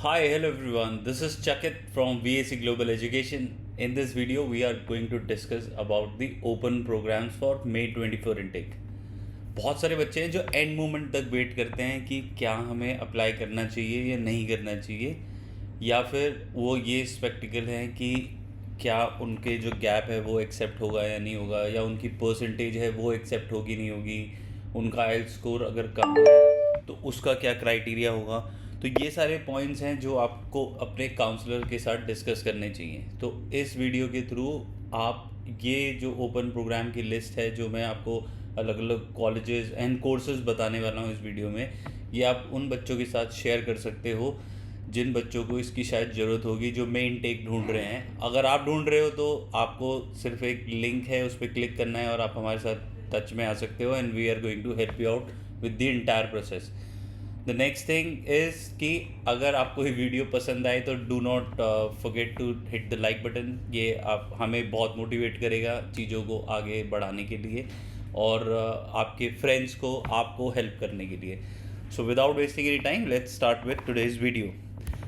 Hi, hello everyone. This is Chakit from VAC Global Education. In this video, we are going to discuss about the open programs for May 24 intake. बहुत सारे बच्चे हैं जो end moment तक wait करते हैं कि क्या हमें अप्लाई करना चाहिए या नहीं करना चाहिए, या फिर वो ये स्पेक्टिकल हैं कि क्या उनके जो गैप है वो एक्सेप्ट होगा या नहीं होगा, या उनकी परसेंटेज है वो एक्सेप्ट होगी नहीं होगी, उनका आइल स्कोर अगर कम है तो उसका क्या क्राइटेरिया होगा। तो ये सारे पॉइंट्स हैं जो आपको अपने काउंसलर के साथ डिस्कस करने चाहिए। तो इस वीडियो के थ्रू आप ये जो ओपन प्रोग्राम की लिस्ट है जो मैं आपको अलग अलग कॉलेजेस एंड कोर्सेज बताने वाला हूँ इस वीडियो में, ये आप उन बच्चों के साथ शेयर कर सकते हो जिन बच्चों को इसकी शायद ज़रूरत होगी, जो मेन टेक ढूंढ रहे हैं। अगर आप ढूंढ रहे हो तो आपको सिर्फ एक लिंक है, उस पर क्लिक करना है और आप हमारे साथ टच में आ सकते हो, and we are going to help you out with the entire process. The next thing is कि अगर आपको ये वीडियो पसंद आए तो do not forget to hit the like button. ये आप हमें बहुत मोटिवेट करेगा चीज़ों को आगे बढ़ाने के लिए और आपके फ्रेंड्स को आपको हेल्प करने के लिए। So without wasting any time, let's start with today's video.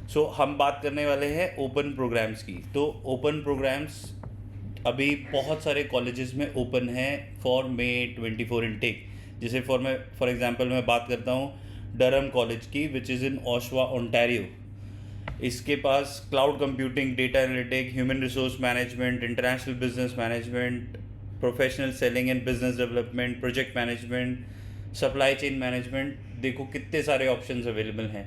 So हम बात करने वाले हैं ओपन प्रोग्राम्स की। तो ओपन प्रोग्राम्स अभी बहुत सारे कॉलेजेस में ओपन हैं फॉर मे 24 इनटेक। जैसे फॉर एग्जांपल मैं बात करता हूँ डरहम कॉलेज की, which is in Oshawa Ontario. इसके पास cloud computing, data analytic, human resource management, international business management, professional selling and business development, project management, supply chain management, देखो कितने सारे ऑप्शंस अवेलेबल हैं।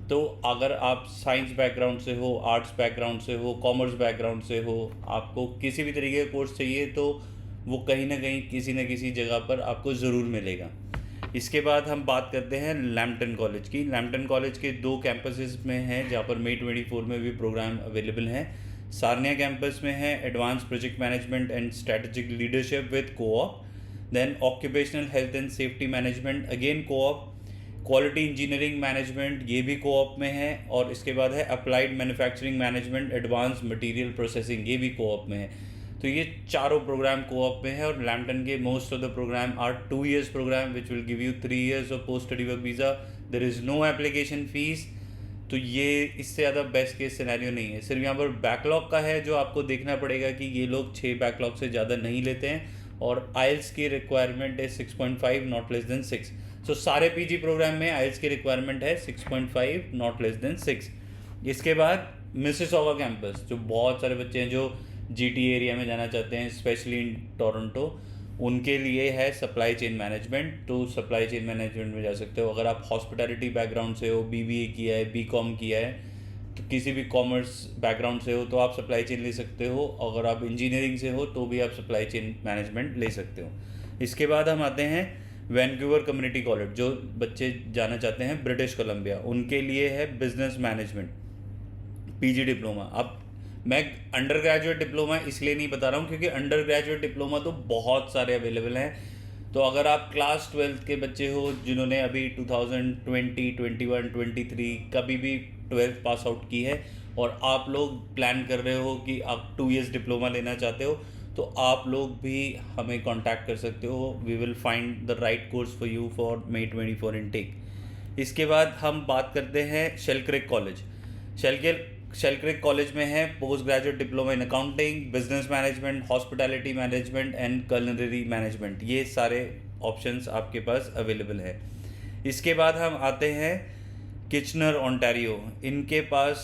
तो अगर आप साइंस बैकग्राउंड से हो, आर्ट्स बैकग्राउंड से हो, कॉमर्स बैकग्राउंड से हो, आपको किसी भी तरीके का कोर्स चाहिए तो वो कहीं ना कहीं किसी न किसी जगह पर आपको ज़रूर मिलेगा। इसके बाद हम बात करते हैं लैम्पटन कॉलेज की। लैम्पटन कॉलेज के दो कैंपसेस में हैं जहाँ पर मे 24 में भी प्रोग्राम अवेलेबल हैं। सारनिया कैंपस में है advance project management and strategic leadership with co-op, then occupational health and safety management again co-op, quality engineering management ये भी कोऑप में है, और इसके बाद है applied manufacturing management advance material processing, ये भी कोऑप में है। तो ये चारों प्रोग्राम कोऑप में है। और लैम्पटन के most of the program are 2 years program which will give you 3 years of post study work visa. There is no application fee. तो ये इससे ज़्यादा बेस्ट केस सिनेरियो नहीं है। सिर्फ यहाँ पर बैकलॉग का है जो आपको देखना पड़ेगा कि ये लोग 6 बैकलॉग से ज़्यादा नहीं लेते हैं, और आइल्स की रिक्वायरमेंट है 6.5 नॉट लेस देन 6। सो सारे पीजी प्रोग्राम में आइल्स की रिक्वायरमेंट है 6.5 नॉट लेस देन 6। इसके बाद मिसिसॉगा कैंपस, जो बहुत सारे बच्चे हैं जो जीटी एरिया में जाना चाहते हैं, स्पेशली इन टोरंटो, उनके लिए है सप्लाई चेन मैनेजमेंट। तो सप्लाई चेन मैनेजमेंट में जा सकते हो। अगर आप हॉस्पिटैलिटी बैकग्राउंड से हो, बीबीए किया है, बीकॉम किया है, तो किसी भी कॉमर्स बैकग्राउंड से हो तो आप सप्लाई चेन ले सकते हो। अगर आप इंजीनियरिंग से हो तो भी आप सप्लाई चेन मैनेजमेंट ले सकते हो। इसके बाद हम आते हैं वैनक्यूवर कम्युनिटी कॉलेज। जो बच्चे जाना चाहते हैं ब्रिटिश कोलंबिया, उनके लिए है बिजनेस मैनेजमेंट पीजी डिप्लोमा। अब मैं अंडर ग्रेजुएट डिप्लोमा इसलिए नहीं बता रहा हूँ क्योंकि अंडर ग्रेजुएट डिप्लोमा तो बहुत सारे अवेलेबल हैं। तो अगर आप क्लास 12 के बच्चे हो जिन्होंने अभी 2020, 21, 23 कभी भी 12th पास आउट की है, और आप लोग प्लान कर रहे हो कि आप 2 years डिप्लोमा लेना चाहते हो, तो आप लोग भी हमें कांटेक्ट कर सकते हो। We will find the right course for you for May 24 intake. इसके बाद हम बात करते हैं शेलक्रिक कॉलेज। शेलक्रिक कॉलेज में है post graduate diploma in accounting, business management, hospitality management and culinary management. ये सारे ऑप्शंस आपके पास अवेलेबल है। इसके बाद हम आते हैं किचनर ओंटारियो। इनके पास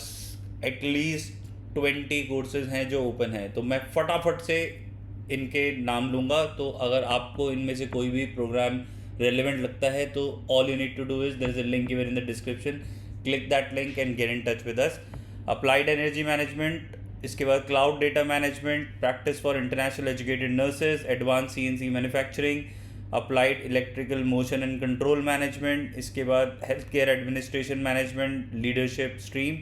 एटलीस्ट 20 कोर्सेज हैं जो ओपन है। तो मैं फटाफट से इनके नाम लूँगा, तो अगर आपको इनमें से कोई भी प्रोग्राम रेलिवेंट लगता है तो all you need to do is there is a link given in the description, click that link and get in touch with us. Applied energy management, इसके बाद cloud data management, practice for international educated nurses, advance CNC manufacturing, applied electrical motion and control management, इसके बाद health care administration management leadership stream,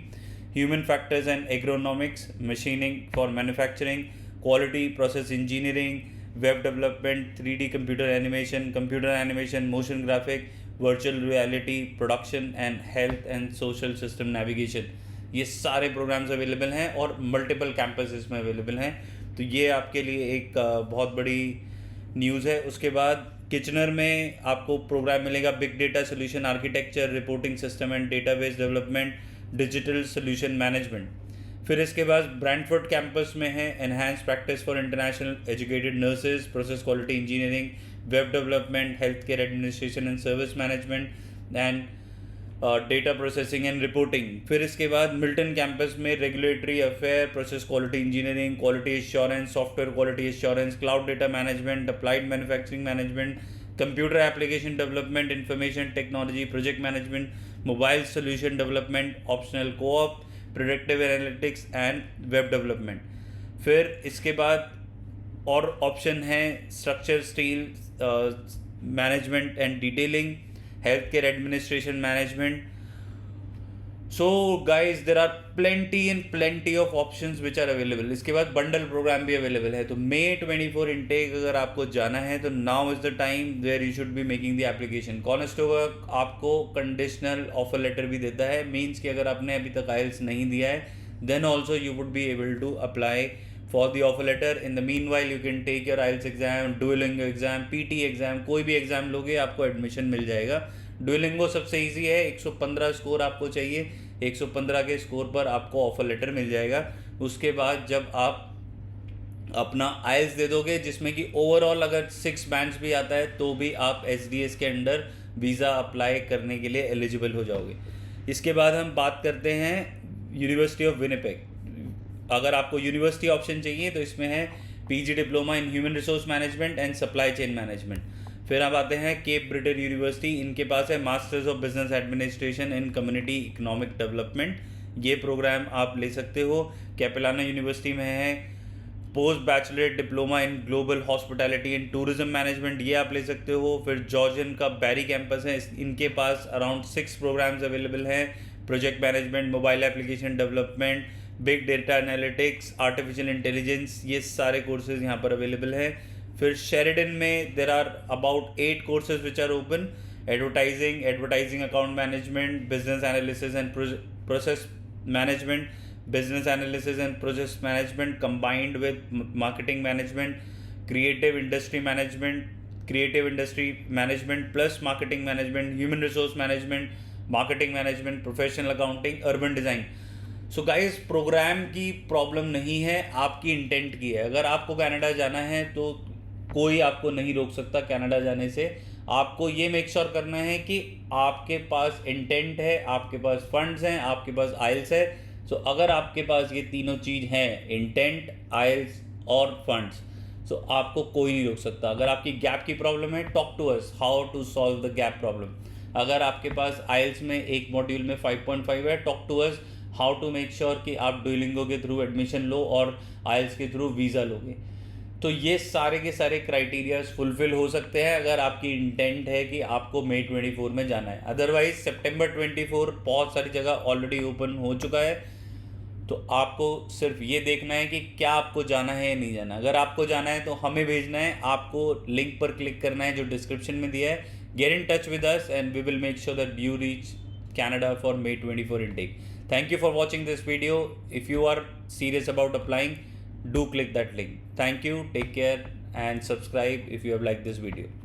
human factors and ergonomics, machining for manufacturing, quality process engineering, web development, 3D computer animation, motion graphic, virtual reality, production and health and social system navigation. ये सारे programmes available हैं और multiple campuses में available हैं। तो ये आपके लिए एक बहुत बड़ी न्यूज़ है। उसके बाद किचनर में आपको प्रोग्राम मिलेगा big data solution architecture, reporting system and database development, digital solution management. फिर इसके बाद ब्रैंडफोर्ड कैंपस में है enhance practice for international educated nurses, process quality engineering, web development, health care administration and service management and data processing and reporting. फिर इसके बाद Milton campus में regulatory affair, process quality engineering, quality assurance, software quality assurance, cloud data management, applied manufacturing management, computer application development, information technology, project management, mobile solution development, optional co-op, productive analytics and web development. फिर इसके बाद और option है structure steel management and detailing, health care administration management. So guys there are plenty of options which are available. इसके बाद bundle programme भी available है। तो May 24 इनटेक अगर आपको जाना है तो now is the time where you should be making the application. Constable आपको कंडीशनल ऑफर लेटर भी देता है, मीन्स कि अगर आपने अभी तक आइल्स नहीं दिया है then also you would be able to apply for the offer letter. In the meanwhile you can take your IELTS exam, Duolingo exam, PT exam, कोई भी एग्ज़ाम लोगे आपको एडमिशन मिल जाएगा। Duolingo सबसे इजी है, 115 स्कोर आपको चाहिए, 115 के स्कोर पर आपको ऑफर लेटर मिल जाएगा। उसके बाद जब आप अपना IELTS दे दोगे जिसमें कि ओवरऑल अगर 6 बैंड्स भी आता है तो भी आप SDS के अंडर वीज़ा अप्लाई करने के लिए एलिजिबल हो जाओगे। इसके बाद हम बात करते हैं यूनिवर्सिटी ऑफ विनिपेग। अगर आपको यूनिवर्सिटी ऑप्शन चाहिए तो इसमें है PG diploma in human resource management and supply chain management. फिर आप आते हैं केप ब्रिटेन यूनिवर्सिटी, इनके पास है masters of business administration in community economic development, ये प्रोग्राम आप ले सकते हो। कैपेलाना यूनिवर्सिटी में है post bachelor diploma in global hospitality and tourism management, ये आप ले सकते हो। फिर जॉर्जियन का बैरी कैंपस है, इनके पास अराउंड 6 प्रोग्राम्स अवेलेबल हैं, project management, mobile application development, big data analytics, artificial intelligence, ये सारे कोर्सेज यहाँ पर अवेलेबल हैं। फिर शेरिडन में there are about 8 courses which are open, advertising account management, business analysis and process management, business analysis and process management combined with marketing management, creative industry management plus marketing management, human resource management, marketing management, professional accounting, urban design. So guys program की problem नहीं है, आपकी intent की है। अगर आपको Canada जाना है तो कोई आपको नहीं रोक सकता कनाडा जाने से। आपको ये मेक श्योर करना है कि आपके पास इंटेंट है, आपके पास फंड्स हैं, आपके पास आइल्स है। सो अगर आपके पास ये तीनों चीज़ हैं, इंटेंट, आइल्स और फंड्स, सो आपको कोई नहीं रोक सकता। अगर आपकी गैप की प्रॉब्लम है, talk to us how to solve the gap problem. अगर आपके पास आइल्स में एक मॉड्यूल में 5.5 है, talk to us how to make sure कि आप डुओलिंगो के थ्रू एडमिशन लो और आइल्स के थ्रू वीज़ा लोगे। तो ये सारे के सारे क्राइटेरियाज फुलफिल हो सकते हैं अगर आपकी इंटेंट है कि आपको May 24 में जाना है। अदरवाइज September 24 बहुत सारी जगह ऑलरेडी ओपन हो चुका है। तो आपको सिर्फ ये देखना है कि क्या आपको जाना है या नहीं जाना। अगर आपको जाना है तो हमें भेजना है, आपको लिंक पर क्लिक करना है जो डिस्क्रिप्शन में दिया है। Get in touch with us and we will make sure that you reach Canada for May 24 intake. Thank you for watching this video. If you are serious about applying, do click that link. Thank you, take care and subscribe if you have liked this video.